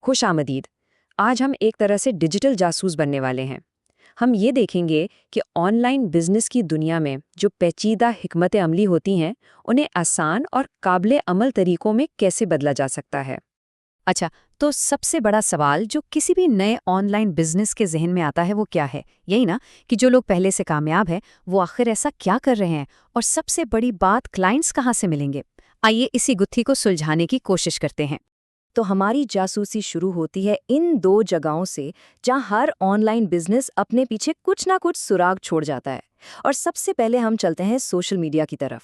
खुशामदीद। आज हम एक तरह से डिजिटल जासूस बनने वाले हैं। हम ये देखेंगे कि ऑनलाइन बिजनेस की दुनिया में जो पेचीदा हिकमत अमली होती हैं, उन्हें आसान और काबिल अमल तरीकों में कैसे बदला जा सकता है। अच्छा, तो सबसे बड़ा सवाल जो किसी भी नए ऑनलाइन बिजनेस के जहन में आता है वो क्या है? यही ना कि जो लोग पहले से कामयाब हैं वो आखिर ऐसा क्या कर रहे हैं, और सबसे बड़ी बात, क्लाइंट्स कहाँ से मिलेंगे? आइए इसी गुत्थी को सुलझाने की कोशिश करते हैं। तो हमारी जासूसी शुरू होती है इन दो जगहों से जहां हर ऑनलाइन बिजनेस अपने पीछे कुछ ना कुछ सुराग छोड़ जाता है। और सबसे पहले हम चलते हैं सोशल मीडिया की तरफ।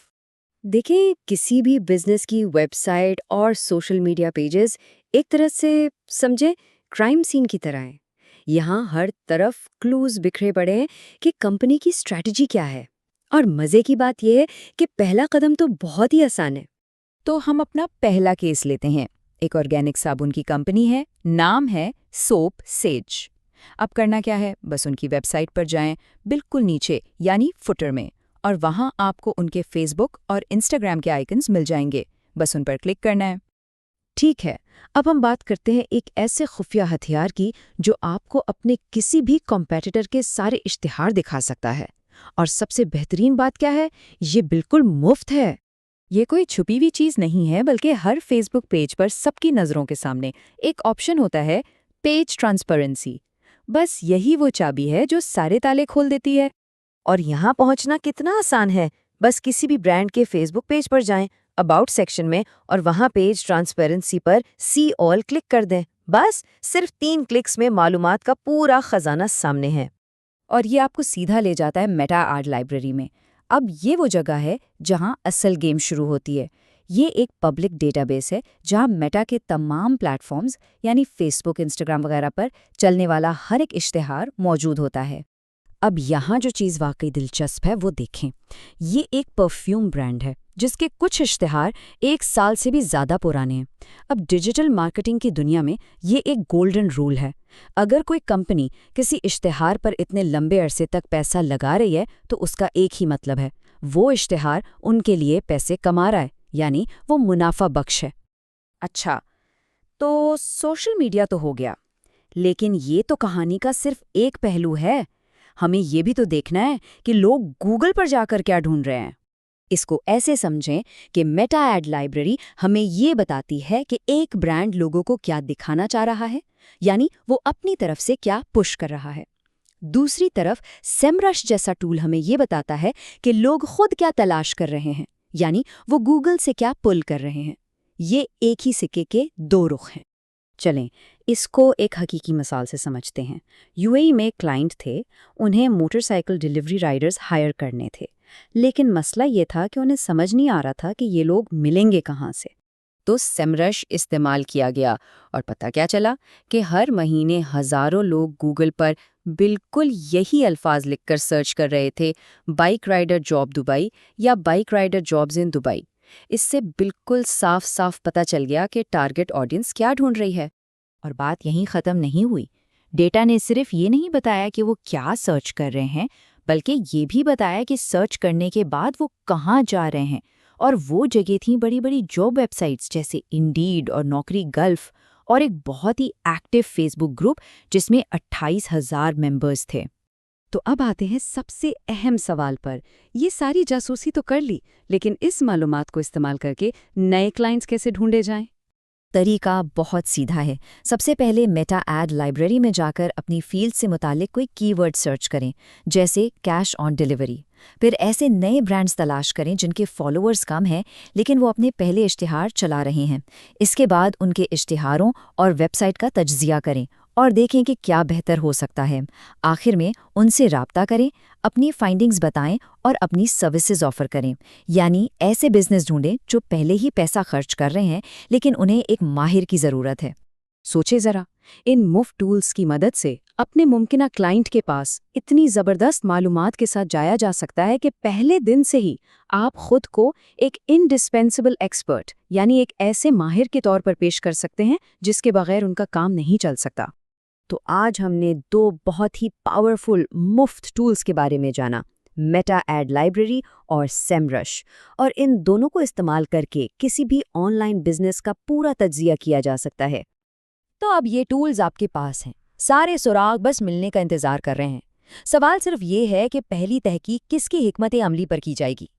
देखिए, किसी भी बिजनेस की वेबसाइट और सोशल मीडिया पेजेस एक तरह से समझे क्राइम सीन की तरह हैं। यहाँ हर तरफ क्लूज बिखरे पड़े हैं कि कंपनी की स्ट्रैटेजी क्या है। और मजे की बात यह है कि पहला कदम तो बहुत ही आसान है। तो हम अपना पहला केस लेते हैं। एक ऑर्गेनिक साबुन की कंपनी है, नाम है सोप सेज। अब करना क्या है, बस उनकी वेबसाइट पर जाएं, बिल्कुल नीचे यानी फुटर में, और वहां आपको उनके फेसबुक और इंस्टाग्राम के आइकन्स मिल जाएंगे। बस उन पर क्लिक करना है। ठीक है, अब हम बात करते हैं एक ऐसे खुफिया हथियार की जो आपको अपने किसी भी कॉम्पिटिटर के सारे इश्तिहार दिखा सकता है। और सबसे बेहतरीन बात क्या है, ये बिल्कुल मुफ्त है। ये कोई छुपी हुई चीज नहीं है, बल्कि हर फेसबुक पेज पर सबकी नजरों के सामने एक ऑप्शन होता है, पेज ट्रांसपेरेंसी। बस यही वो चाबी है जो सारे ताले खोल देती है। और यहाँ पहुँचना कितना आसान है। बस किसी भी ब्रांड के फेसबुक पेज पर जाएं, अबाउट सेक्शन में, और वहाँ पेज ट्रांसपेरेंसी पर सी ऑल क्लिक कर दें। बस सिर्फ 3 क्लिक्स में मालूमात का पूरा खजाना सामने है। और ये आपको सीधा ले जाता है मेटा एड लाइब्रेरी में। अब ये वो जगह है जहां असल गेम शुरू होती है। ये एक पब्लिक डेटाबेस है जहां मेटा के तमाम प्लेटफॉर्म्स यानी फेसबुक, इंस्टाग्राम वगैरह पर चलने वाला हर एक इश्तिहार मौजूद होता है। अब यहाँ जो चीज़ वाकई दिलचस्प है वो देखें। ये एक परफ्यूम ब्रांड है जिसके कुछ इश्तिहार 1 साल से भी ज़्यादा पुराने हैं। अब डिजिटल मार्केटिंग की दुनिया में ये एक गोल्डन रूल है। अगर कोई कंपनी किसी इश्तिहार पर इतने लंबे अरसे तक पैसा लगा रही है तो उसका एक ही मतलब है, वो इश्तिहार उनके लिए पैसे कमा रहा है, यानी वो मुनाफा बख्श है। अच्छा, तो सोशल मीडिया तो हो गया, लेकिन ये तो कहानी का सिर्फ एक पहलू है। हमें ये भी तो देखना है कि लोग गूगल पर जाकर क्या ढूंढ रहे हैं। इसको ऐसे समझें कि मेटा एड लाइब्रेरी हमें ये बताती है कि एक ब्रांड लोगों को क्या दिखाना चाह रहा है, यानी वो अपनी तरफ से क्या पुश कर रहा है। दूसरी तरफ सेमरश जैसा टूल हमें ये बताता है कि लोग खुद क्या तलाश कर रहे हैं, यानी वो गूगल से क्या पुल कर रहे हैं। ये एक ही सिक्के के दो रुख हैं। चलें, इसको एक हकीकी मिसाल से समझते हैं। यूएई में क्लाइंट थे, उन्हें मोटरसाइकिल डिलीवरी राइडर्स हायर करने थे, लेकिन मसला ये था कि उन्हें समझ नहीं आ रहा था कि ये लोग मिलेंगे कहाँ से। तो सेमरश इस्तेमाल किया गया, और पता क्या चला कि हर महीने हजारों लोग गूगल पर बिल्कुल यही अल्फाज लिखकर सर्च कर रहे थे, बाइक राइडर जॉब दुबई या bike rider jobs in Dubai. इससे बिल्कुल साफ साफ पता चल गया कि टारगेट ऑडियंस क्या ढूंढ रही है। और बात यहीं ख़त्म नहीं हुई। डेटा ने सिर्फ ये नहीं बताया कि वो क्या सर्च कर रहे हैं, बल्कि ये भी बताया कि सर्च करने के बाद वो कहाँ जा रहे हैं। और वो जगह थी बड़ी बड़ी जॉब वेबसाइट्स जैसे इंडीड और नौकरी गल्फ, और एक बहुत ही एक्टिव फेसबुक ग्रुप जिसमें 28,000 मेंबर्स थे। तो अब आते हैं सबसे अहम सवाल पर। ये सारी जासूसी तो कर ली, लेकिन इस मालूमात को इस्तेमाल करके नए क्लाइंट्स कैसे ढूंढे जाएं? तरीका बहुत सीधा है। सबसे पहले मेटा एड लाइब्रेरी में जाकर अपनी फील्ड से मुतालिक कोई कीवर्ड सर्च करें, जैसे कैश ऑन डिलीवरी। फिर ऐसे नए ब्रांड्स तलाश करें जिनके फॉलोअर्स कम हैं लेकिन वो अपने पहले इश्तिहार चला रहे हैं। इसके बाद उनके इश्तिहारों और वेबसाइट का तज्जिया करें और देखें कि क्या बेहतर हो सकता है। आखिर में उनसे राब्ता करें, अपनी फाइंडिंग्स बताएं और अपनी सर्विसेज ऑफर करें। यानी ऐसे बिजनेस ढूंढें जो पहले ही पैसा खर्च कर रहे हैं लेकिन उन्हें एक माहिर की ज़रूरत है। सोचे जरा, इन मुफ्त टूल्स की मदद से अपने मुमकिना क्लाइंट के पास इतनी ज़बरदस्त मालूमात के साथ जाया जा सकता है कि पहले दिन से ही आप खुद को एक इंडिस्पेंसिबल एक्सपर्ट, यानी एक ऐसे माहिर के तौर पर पेश कर सकते हैं जिसके बगैर उनका काम नहीं चल सकता। तो आज हमने 2 बहुत ही पावरफुल मुफ्त टूल्स के बारे में जाना, मेटा एड लाइब्रेरी और सेमरश। और इन दोनों को इस्तेमाल करके किसी भी ऑनलाइन बिजनेस का पूरा तज्जिया किया जा सकता है। तो अब ये टूल्स आपके पास हैं, सारे सुराग बस मिलने का इंतजार कर रहे हैं। सवाल सिर्फ ये है कि पहली तहकीक किसकी हिकमत अमली पर की जाएगी।